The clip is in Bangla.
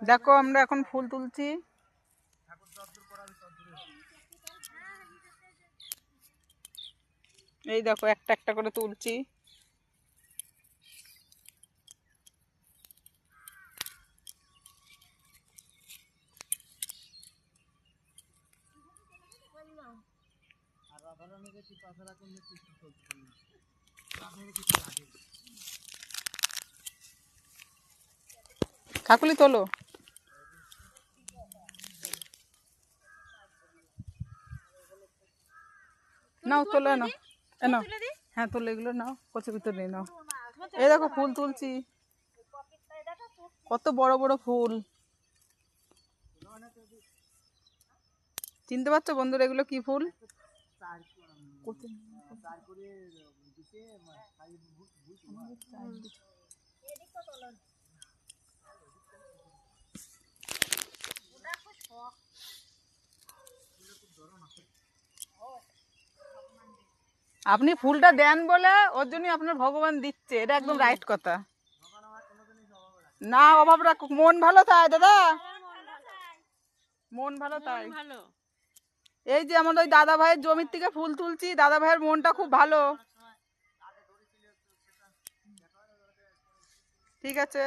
দেখো আমরা এখন ফুল তুলছি। এই দেখো একটা একটা করে তুলছি। কাকুলি তোলো। নাও তোলো নাও, নাও। হ্যাঁ তোলো, এগুলো নাও, কচুর ভিতর নিয়ে নাও। এই দেখো ফুল তুলছি, কত বড় বড় ফুল। চিনতে পারছো বন্ধুরা এগুলো কি ফুল? আপনি ফুলটা দেন বলে ওর জন্য আপনার ভগবান দিচ্ছে, এটা একদম রাইট কথা। না অভাব রাখ, মন ভালো তাই দাদা, মন ভালো তাই। এই যে আমাদের ওই দাদা ভাইয়ের জমির থেকে ফুল তুলছি, দাদা ভাইয়ের মনটা খুব ভালো। ঠিক আছে।